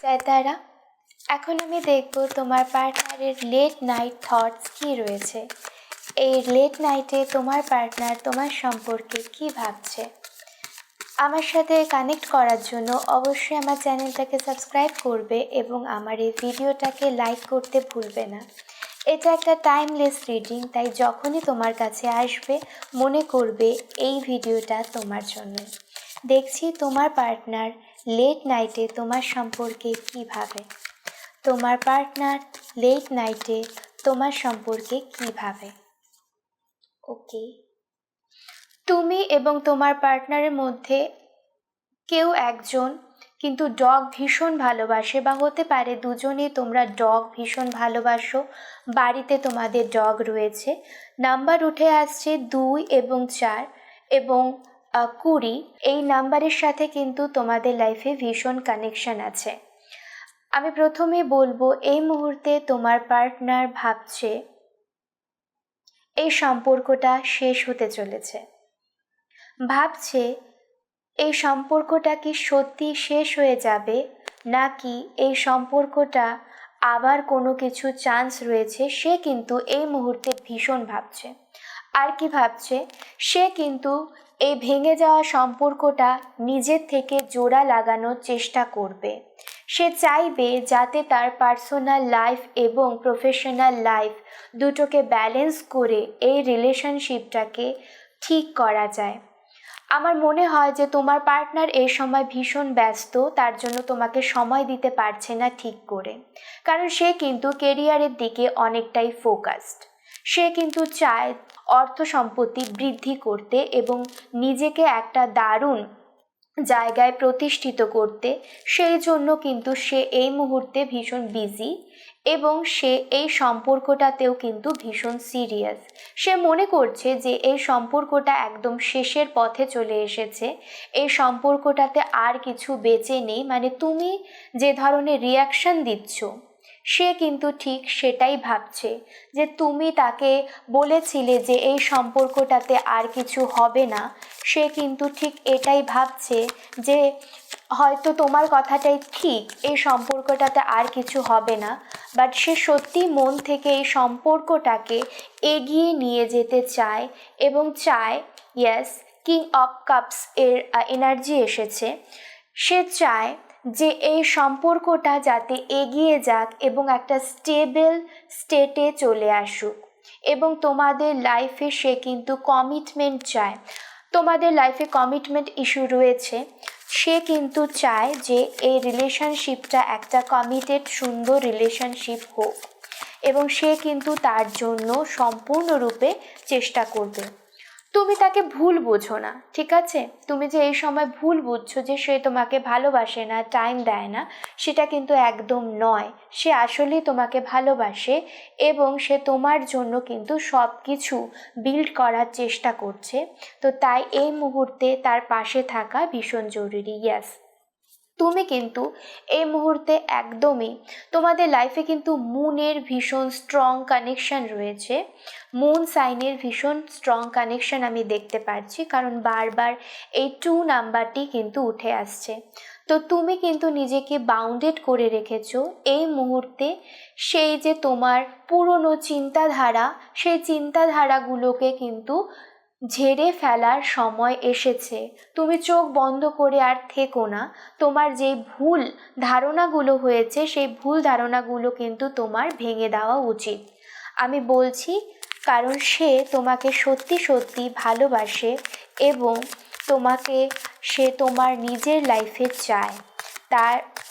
নমস্কার তারা। এখন আমি দেখব তোমার পার্টনারের লেট নাইট থটস কী রয়েছে। এই লেট নাইটে তোমার পার্টনার তোমার সম্পর্কে কী ভাবছে। আমার সাথে কানেক্ট করার জন্য অবশ্যই আমার চ্যানেলটাকে সাবস্ক্রাইব করবে এবং আমার এই ভিডিওটাকে লাইক করতে ভুলবে না। এটা একটা টাইমলেস রিডিং, তাই যখনই তোমার কাছে আসবে মনে করবে এই ভিডিওটা তোমার জন্য। দেখছি তোমার পার্টনার লেট নাইটে তোমার সম্পর্কে কী ভাবে। তোমার পার্টনার লেট নাইটে তোমার সম্পর্কে কী ভাবে। ওকে, তুমি এবং তোমার পার্টনারের মধ্যে কেউ একজন কিন্তু ডগ ভীষণ ভালোবাসে, বা হতে পারে দুজনেই তোমরা ডগ ভীষণ ভালোবাসো, বাড়িতে তোমাদের ডগ রয়েছে। নাম্বার উঠে আসছে 2 এবং 4 এবং 20। এই নাম্বারের সাথে কিন্তু তোমাদের লাইফে ভীষণ কানেকশন আছে। আমি প্রথমে বলবো, এই মুহূর্তে তোমার পার্টনার ভাবছে এই সম্পর্কটা শেষ হতে চলেছে। ভাবছে এই সম্পর্কটা কি সত্যি শেষ হয়ে যাবে, নাকি এই সম্পর্কটা আবার কোনো কিছু চান্স রয়েছে। সে কিন্তু এই মুহূর্তে ভীষণ ভাবছে। আর কি ভাবছে, সে কিন্তু এই ভেঙে যাওয়া সম্পর্কটা নিজের থেকে জোড়া লাগানোর চেষ্টা করবে। সে চাইবে যাতে তার পার্সোনাল লাইফ এবং প্রফেশনাল লাইফ দুটোকে ব্যালেন্স করে এই রিলেশনশিপটাকে ঠিক করা যায়। আমার মনে হয় যে তোমার পার্টনার এই সময় ভীষণ ব্যস্ত, তার জন্য তোমাকে সময় দিতে পারছে না ঠিক করে। কারণ সে কিন্তু কেরিয়ারের দিকে অনেকটাই ফোকাসড। সে কিন্তু চায় অর্থ সম্পত্তি বৃদ্ধি করতে এবং নিজেকে একটা দারুণ জায়গায় প্রতিষ্ঠিত করতে। সেই জন্য কিন্তু সে এই মুহূর্তে ভীষণ বিজি এবং সে এই সম্পর্কটাতেও কিন্তু ভীষণ সিরিয়াস। সে মনে করছে যে এই সম্পর্কটা একদম শেষের পথে চলে এসেছে, এই সম্পর্কটাতে আর কিছু বেঁচে নেই। মানে তুমি যে ধরনের রিয়াকশন দিচ্ছ, সে কিন্তু ঠিক সেটাই ভাবছে। যে তুমি তাকে বলেছিলে যে এই সম্পর্কটাতে আর কিছু হবে না, সে কিন্তু ঠিক এটাই ভাবছে যে হয়তো তোমার কথাটাই ঠিক, এই সম্পর্কটাতে আর কিছু হবে না। বাট সে সত্যি মন থেকে এই সম্পর্কটাকে এগিয়ে নিয়ে যেতে চায় এবং চায়, ইয়েস, কিং অফ কাপস এর এনার্জি এসেছে। সে চায় যে এই সম্পর্কটা যাতে এগিয়ে যাক এবং একটা স্টেবল স্টেটে চলে আসুক। এবং তোমাদের লাইফে সে কিন্তু কমিটমেন্ট চায়। তোমাদের লাইফে কমিটমেন্ট ইস্যু রয়েছে। সে কিন্তু চায় যে এই রিলেশনশিপটা একটা কমিটেড সুন্দর রিলেশনশিপ হোক এবং সে কিন্তু তার জন্য সম্পূর্ণরূপে চেষ্টা করবে। তুমি তাকে ভুল বোঝো না, ঠিক আছে? তুমি যে এই সময় ভুল বুঝছো যে সে তোমাকে ভালোবাসে না, টাইম দেয় না, সেটা কিন্তু একদম নয়। সে আসলেই তোমাকে ভালোবাসে এবং সে তোমার জন্য কিন্তু সব কিছু বিল্ড করার চেষ্টা করছে। তো তাই এই মুহূর্তে তার পাশে থাকা ভীষণ জরুরি। ইয়াস, তুমি কিন্তু এই মুহূর্তে একদমই তোমাদের লাইফে কিন্তু মুনের ভীষণ স্ট্রং কানেকশন রয়েছে। মুন সাইনের ভীষণ স্ট্রং কানেকশন আমি দেখতে পাচ্ছি, কারণ বারবার এই 2 নাম্বারটি কিন্তু উঠে আসছে। তো তুমি কিন্তু নিজেকে বাউন্ডেড করে রেখেছো এই মুহূর্তে। সেই যে তোমার পুরনো চিন্তাধারা, সেই চিন্তাধারাগুলোকে কিন্তু ঝেড়ে ফেলার সময় এসেছে। তুমি চোখ বন্ধ করে আর থেকো না। তোমার যে ভুল ধারণাগুলো হয়েছে, সেই ভুল ধারণাগুলো কিন্তু তোমার ভেঙে দেওয়া উচিত। আমি বলছি কারণ সে তোমাকে সত্যি সত্যি ভালোবাসে এবং তোমাকে সে তোমার নিজের লাইফে চায়।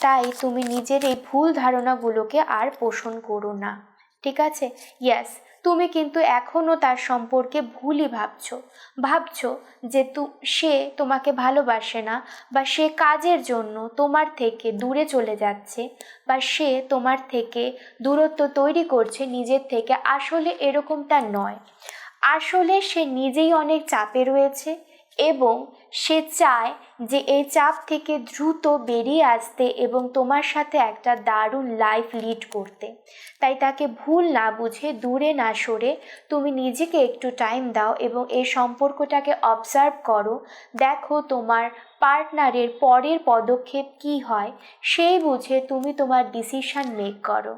তাই তুমি নিজের এই ভুল ধারণাগুলোকে আর পোষণ করো না, ঠিক আছে? ইয়েস, তুমি কিন্তু এখনও তার সম্পর্কে ভুলই ভাবছো যে সে তোমাকে ভালোবাসে না, বা সে কাজের জন্য তোমার থেকে দূরে চলে যাচ্ছে, বা সে তোমার থেকে দূরত্ব তৈরি করছে নিজের থেকে। আসলে এরকমটা নয়। আসলে সে নিজেই অনেক চাপে রয়েছে এবং সে চায় যে এই চাপ থেকে দ্রুত বেরিয়ে আসতে এবং তোমার সাথে একটা দারুণ লাইফ লিড করতে। তাই তাকে ভুল না বুঝে, দূরে না সরে তুমি নিজেকে একটু টাইম দাও এবং এই সম্পর্কটাকে অবজার্ভ করো। দেখো তোমার পার্টনারের পরের পদক্ষেপ কী হয়, সেই বুঝে তুমি তোমার ডিসিশন মেক করো।